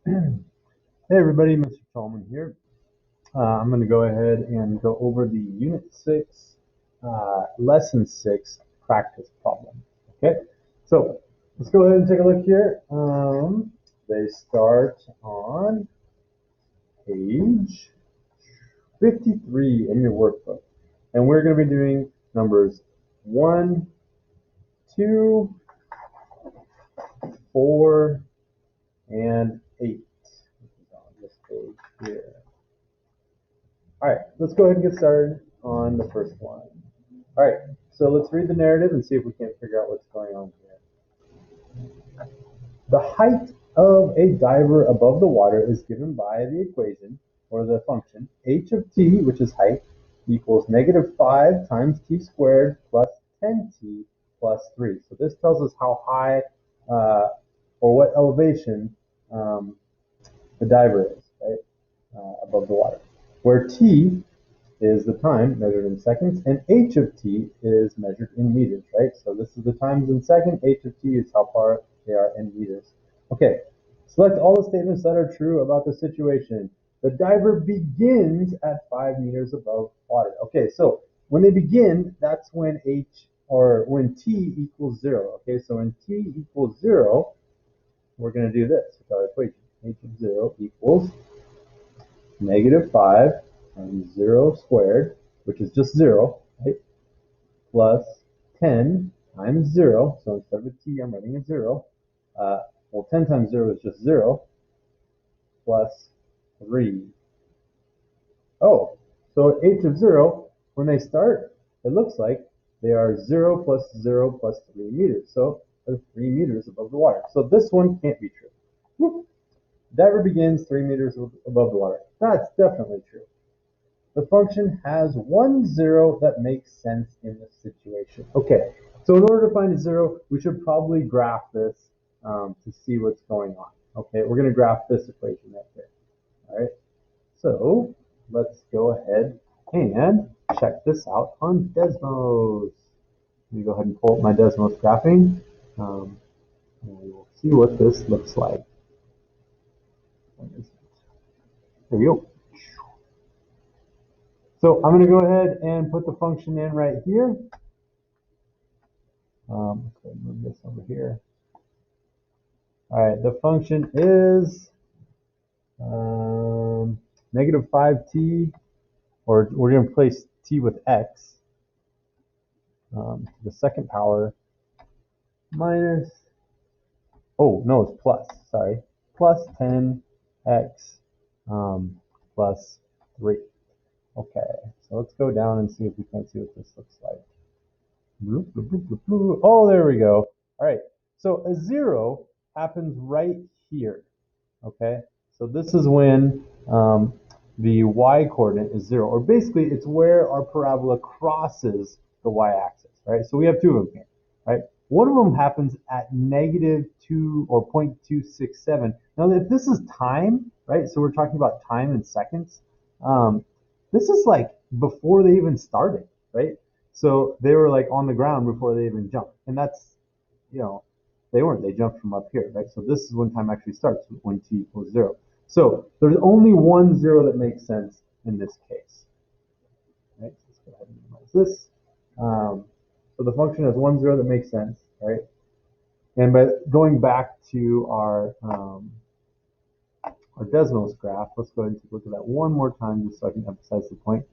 Hey everybody, Mr. Tallman here. I'm going to go ahead and go over the Unit 6, Lesson 6 practice problem. Okay, so let's go ahead and take a look here. They start on page 53 in your workbook. And we're going to be doing numbers 1, 2, 4, and 8. This is on this page here. All right, let's go ahead and get started on the first one. All right, so let's read the narrative and see if we can't figure out what's going on here. The height of a diver above the water is given by the equation, or the function, h of t, which is height, equals -5 times t squared plus 10t plus 3. So this tells us how high or what elevation the diver is, right, above the water, where t is the time measured in seconds, and h of t is measured in meters, right? So this is the times in second, h of t is how far they are in meters. Okay, select all the statements that are true about the situation. The diver begins at 5 meters above water. Okay, so when they begin, that's when when t equals 0. Okay, so when t equals 0, we're going to do this with our equation. H of 0 equals -5 times 0 squared, which is just 0, right? Plus 10 times 0. So instead of a t, I'm writing a 0. Well, 10 times 0 is just 0, plus 3. Oh, so h of 0, when they start, it looks like they are 0 plus 0 plus 3 meters. So they're 3 meters above the water. So this one can't be true. Whoop. Diver begins 3 meters above the water. That's definitely true. The function has one zero that makes sense in this situation. Okay, so in order to find a zero, we should probably graph this to see what's going on. Okay, we're going to graph this equation right here. All right, so let's go ahead and check this out on Desmos. Let me go ahead and pull up my Desmos graphing, and we will see what this looks like. There we go. So I'm going to go ahead and put the function in right here. Let's go ahead and move this over here. All right, the function is -5t, or we're going to replace t with x, to the second power minus, oh, no, it's plus, sorry, plus 10x plus 3. Okay, so let's go down and see if we can see what this looks like. Oh, there we go. All right, so a 0 happens right here. Okay, so this is when the y-coordinate is 0, or basically it's where our parabola crosses the y-axis, right? So we have two of them here, right? One of them happens at -2 or 0.267. Now, if this is time, right? So we're talking about time in seconds. This is like before they even started, right? So they were like on the ground before they even jumped, and that's, you know, they weren't. They jumped from up here, right? So this is when time actually starts, when t equals 0. So there's only one 0 that makes sense in this case. Right? So let's go ahead and minimize this. So the function has one 0 that makes sense, right? And by going back to our Desmos graph, let's go ahead and take a look at that one more time just so I can emphasize the point.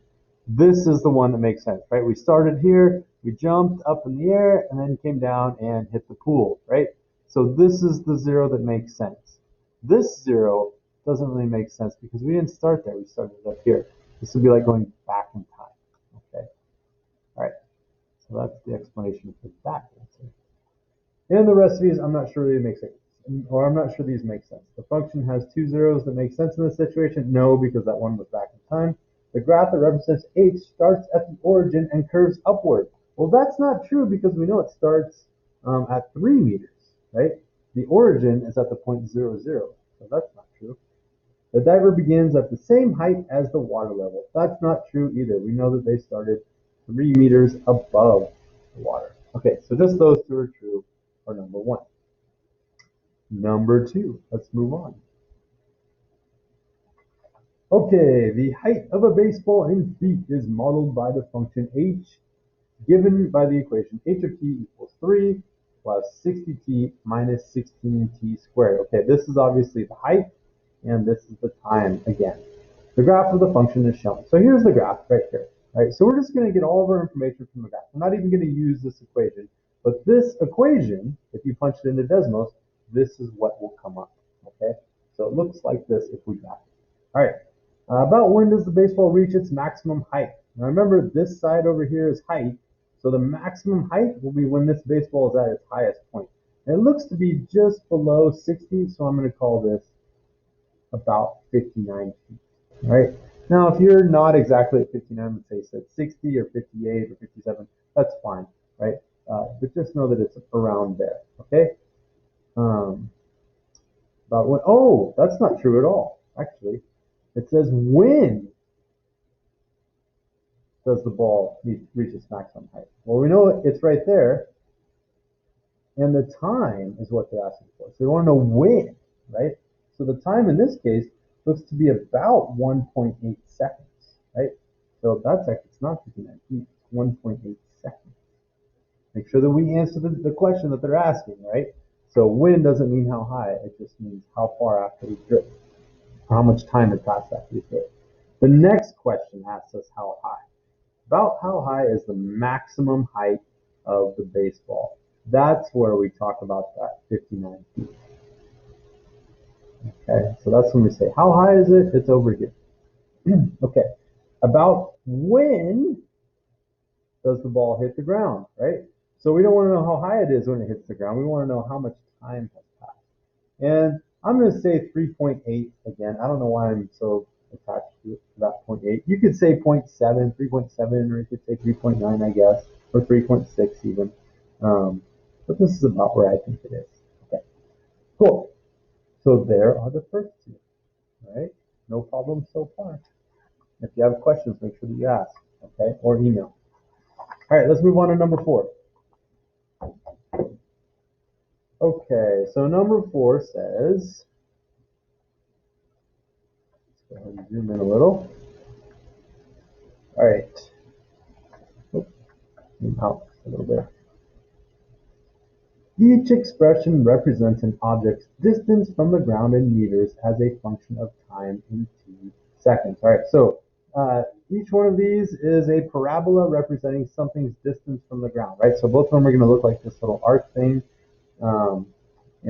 This is the one that makes sense, right? We started here, we jumped up in the air, and then came down and hit the pool, right? So this is the 0 that makes sense. This 0 doesn't really make sense because we didn't start there. We started up here. This would be like going back in time, okay? All right, so that's the explanation for that answer. And the rest of these, I'm not sure they make sense, or I'm not sure these make sense. The function has two zeros that make sense in this situation. No, because that one was back in time. The graph that represents h starts at the origin and curves upward. Well, that's not true because we know it starts at 3 meters, right? The origin is at the point 0, 0, so that's not true. The diver begins at the same height as the water level. That's not true either. We know that they started 3 meters above the water. Okay, so just those two are true for number 1. Number 2, let's move on. Okay, the height of a baseball in feet is modeled by the function h given by the equation h of t equals 3 plus 60t minus 16t squared. Okay, this is obviously the height, and this is the time again. The graph of the function is shown. So here's the graph right here. Right, so we're just going to get all of our information from the graph. We're not even going to use this equation, but this equation, if you punch it into Desmos, this is what will come up. Okay, so it looks like this if we graph it. All right, about when does the baseball reach its maximum height? Now remember, this side over here is height, so the maximum height will be when this baseball is at its highest point. And it looks to be just below 60, so I'm going to call this about 59 feet. Right? Now, if you're not exactly at 59, let's say 60 or 58 or 57, that's fine, right? But just know that it's around there, okay? Um, about when, oh, that's not true at all, actually. It says when does the ball reach its maximum height? Well, we know it's right there, and the time is what they're asking for. So they want to know when, right? So the time in this case looks to be about 1.8 seconds, right? So that's actually, it's not 59 feet, it's 1.8 seconds. Make sure that we answer the question that they're asking, right? So when doesn't mean how high, it just means how far after we drift, or how much time had passed after we drift. The next question asks us how high. About how high is the maximum height of the baseball? That's where we talk about that 59 feet. Okay, so that's when we say, how high is it? It's over here. Okay, about when does the ball hit the ground, right? So we don't want to know how high it is when it hits the ground. We want to know how much time has passed. And I'm going to say 3.8 again. I don't know why I'm so attached to that 0.8. You could say 0.7, 3.7, or you could say 3.9, I guess, or 3.6 even. But this is about where I think it is. Okay, cool. So there are the first two, right? No problem so far. If you have questions, make sure that you ask, okay, or email. All right, let's move on to number 4. Okay, so number 4 says, let's go ahead and zoom in a little. All right, zoom out a little bit. Each expression represents an object's distance from the ground in meters as a function of time in t seconds. All right, so each one of these is a parabola representing something's distance from the ground, right? So both of them are going to look like this little arc thing, and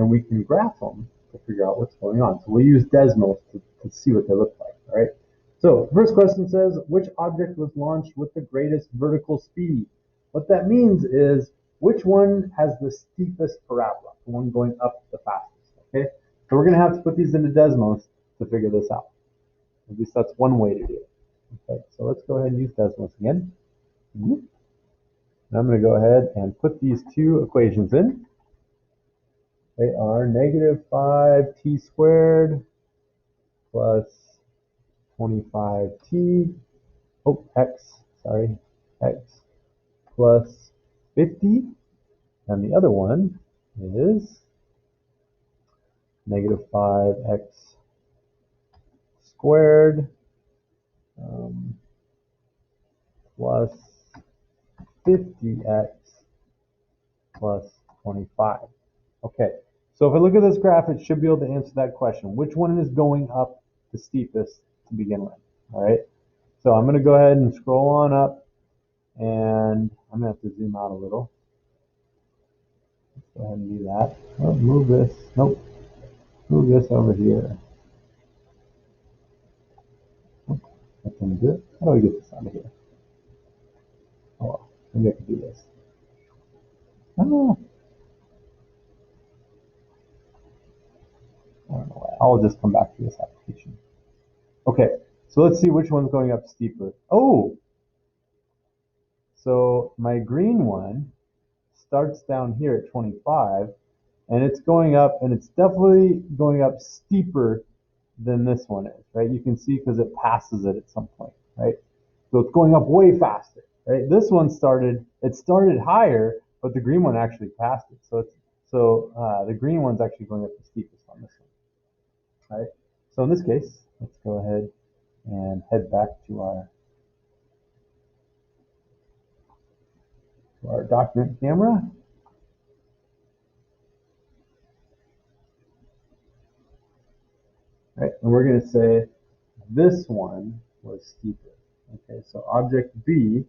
we can graph them to figure out what's going on. So we'll use Desmos to see what they look like, all right? So first question says, which object was launched with the greatest vertical speed? What that means is, which one has the steepest parabola, the one going up the fastest, okay? So we're going to have to put these into Desmos to figure this out. At least that's one way to do it. Okay, so let's go ahead and use Desmos again. And I'm going to go ahead and put these two equations in. They are negative 5t squared plus 25t, x plus 50, and the other one is negative 5x squared plus 50x plus 25. Okay, so if I look at this graph, it should be able to answer that question. Which one is going up the steepest to begin with? All right, so I'm going to go ahead and scroll on up, and I'm going to have to zoom out a little. Let's go ahead and do that. Oh, move this. Nope. Move this over here. I can do it. How do I get this out of here? Oh, maybe I can do this. Oh, I don't know why. I'll just come back to this application. Okay, so let's see which one's going up steeper. Oh, so my green one starts down here at 25, and it's going up, and it's definitely going up steeper than this one is, right? You can see because it passes it at some point, right? So it's going up way faster, right? This one it started higher, but the green one actually passed it. So the green one's actually going up the steepest on this one, right? So in this case, let's go ahead and head back to our document camera. Right, and we're going to say this one was steeper. Okay, so object B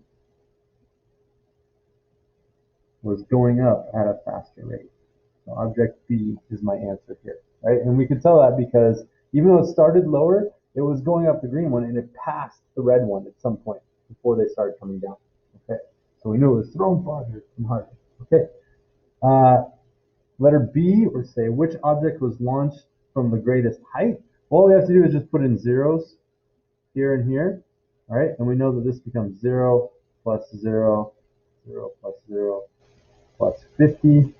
was going up at a faster rate. So object B is my answer here, right? And we can tell that because even though it started lower, it was going up the green one and it passed the red one at some point before they started coming down. Okay, so we knew it was thrown farther and harder. Okay, letter B, or say which object was launched from the greatest height. Well, all we have to do is just put in zeros here and here, all right? And we know that this becomes 0 plus 0, 0 plus 0, plus 50,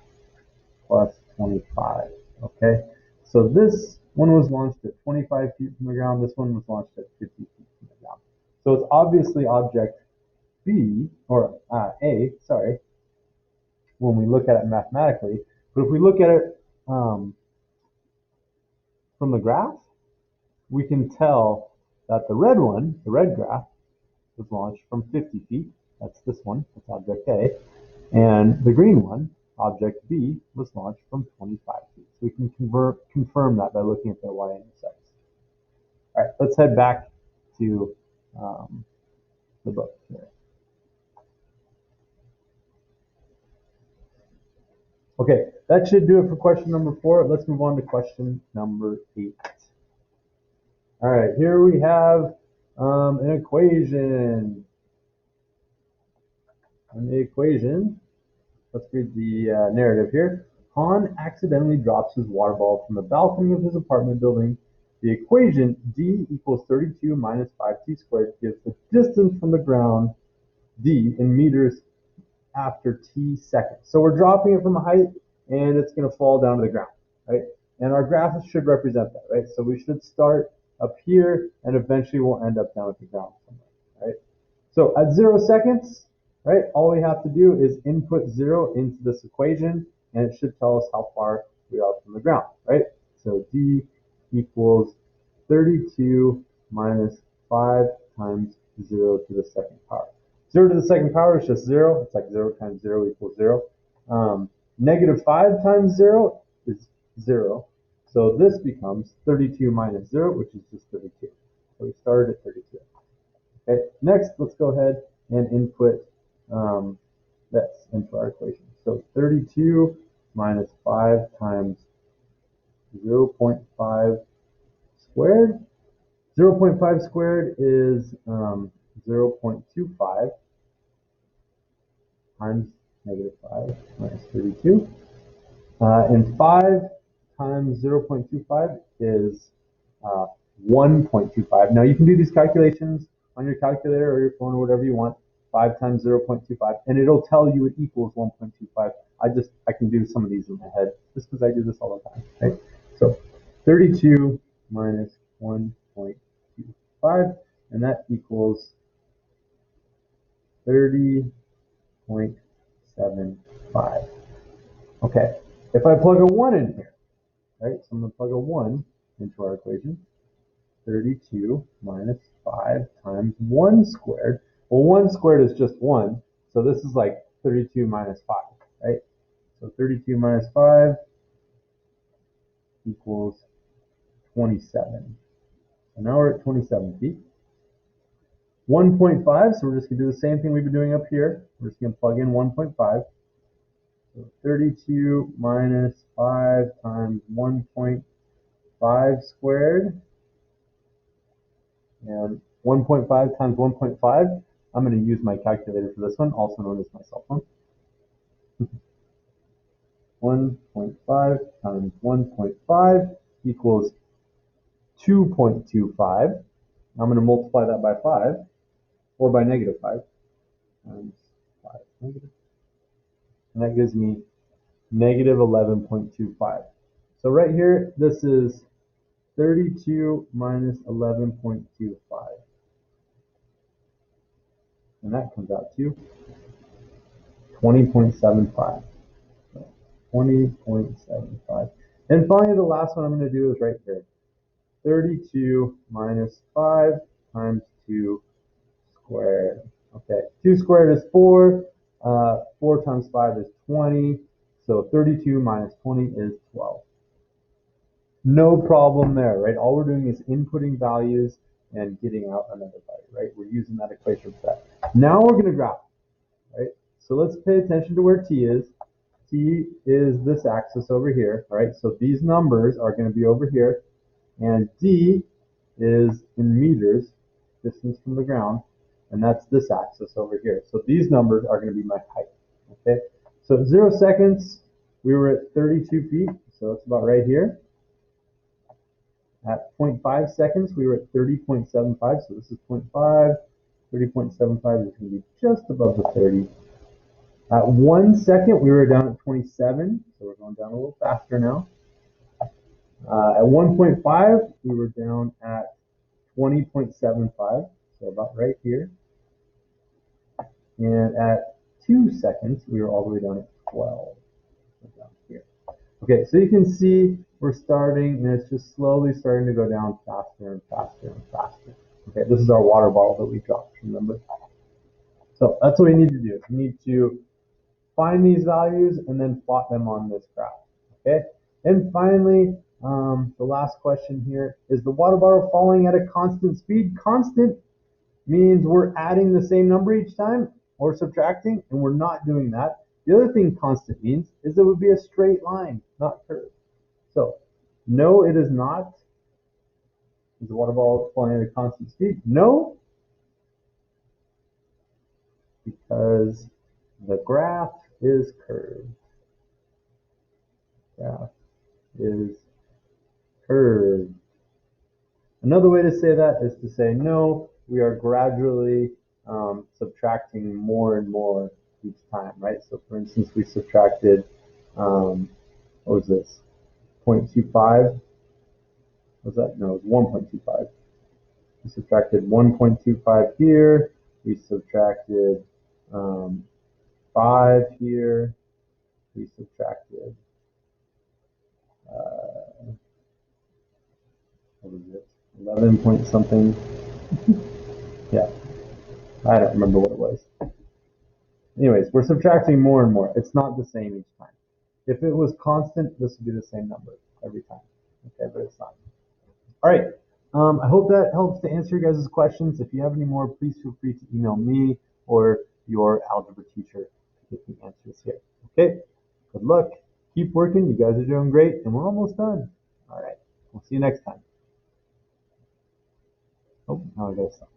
plus 25, okay? So this one was launched at 25 feet from the ground. This one was launched at 50 feet from the ground. So it's obviously object B, or A, sorry, when we look at it mathematically. But if we look at it from the graph, we can tell that the red one, the red graph, was launched from 50 feet. That's this one, that's object A. And the green one, object B, was launched from 25 feet. So we can confirm that by looking at their y-intercepts. All right, let's head back to the book here. Okay, that should do it for question number 4. Let's move on to question number 8. All right, here we have an equation. And the equation, let's read the narrative here. Han accidentally drops his water ball from the balcony of his apartment building. The equation d equals 32 minus 5t squared gives the distance from the ground d in meters after t seconds. So we're dropping it from a height and it's going to fall down to the ground, right? And our graph should represent that, right? So we should start up here and eventually we'll end up down at the ground somewhere, right? So at 0 seconds, right, all we have to do is input 0 into this equation and it should tell us how far we are from the ground, right? So d equals 32 minus 5 times 0 to the second power. 0 to the second power is just 0. It's like 0 times 0 equals 0. Negative 5 times 0 is 0. So this becomes 32 minus 0, which is just 32. So we started at 32. Okay, next, let's go ahead and input this into our equation. So 32 minus 5 times 0.5 squared. 0.5 squared is 0.25 times negative 5 minus 32. And 5 times 0.25 is 1.25. Now you can do these calculations on your calculator or your phone or whatever you want. 5 times 0.25, and it'll tell you it equals 1.25. I can do some of these in my head just because I do this all the time. Right? So 32 minus 1.25, and that equals 30.75. Okay, if I plug a 1 in here, right? So I'm going to plug a 1 into our equation. 32 minus 5 times 1 squared. Well, 1 squared is just 1, so this is like 32 minus 5, right? So 32 minus 5 equals 27. So now we're at 27 feet. 1.5, so we're just going to do the same thing we've been doing up here. We're just going to plug in 1.5. So 32 minus 5 times 1.5 squared. And 1.5 times 1.5, I'm going to use my calculator for this one, also known as my cell phone. 1.5 times 1.5 equals 2.25. I'm going to multiply that by 5, or by negative 5, times 5 negative. And that gives me negative 11.25. So right here, this is 32 minus 11.25. And that comes out to 20.75. 20.75. And finally, the last one I'm going to do is right here. 32 minus 5 times 2 squared. Okay, 2 squared is 4. 4 times 5 is 20. So 32 minus 20 is 12. No problem there, right? All we're doing is inputting values and getting out another value, right? We're using that equation for that. Now we're going to graph, right? So let's pay attention to where t is. T is this axis over here, right? So these numbers are going to be over here, and d is in meters, distance from the ground, and that's this axis over here. So these numbers are going to be my height, okay? So at 0 seconds, we were at 32 feet, so it's about right here. At 0.5 seconds, we were at 30.75, so this is 0.5. 30.75 is going to be just above the 30. At 1 second, we were down at 27, so we're going down a little faster now. At 1.5, we were down at 20.75, so about right here. And at 2 seconds, we were all the way down at 12, so down here. Okay, so you can see we're starting, and it's just slowly starting to go down faster and faster and faster. Okay, this is our water bottle that we dropped, remember? So that's what we need to do. We need to find these values and then plot them on this graph. Okay, and finally, the last question here, is the water bottle falling at a constant speed? Constant means we're adding the same number each time or subtracting, and we're not doing that. The other thing constant means is it would be a straight line, not curved. So, no, it is not. Is the water bottle falling at a constant speed? No, because the graph is curved. Graph is curved. Another way to say that is to say, no, we are gradually subtracting more and more each time, right? So for instance, we subtracted, what was this, 0.25? Was that? No, it was 1.25. We subtracted 1.25 here. We subtracted 5 here. We subtracted, what was it, 11 point something. Yeah, I don't remember what it was. Anyways, we're subtracting more and more. It's not the same each time. If it was constant, this would be the same number every time. Okay, but it's not. All right. I hope that helps to answer your guys' questions. If you have any more, please feel free to email me or your algebra teacher to get the answers here. Okay. Good luck. Keep working. You guys are doing great, and we're almost done. All right. We'll see you next time. Oh, now I gotta stop.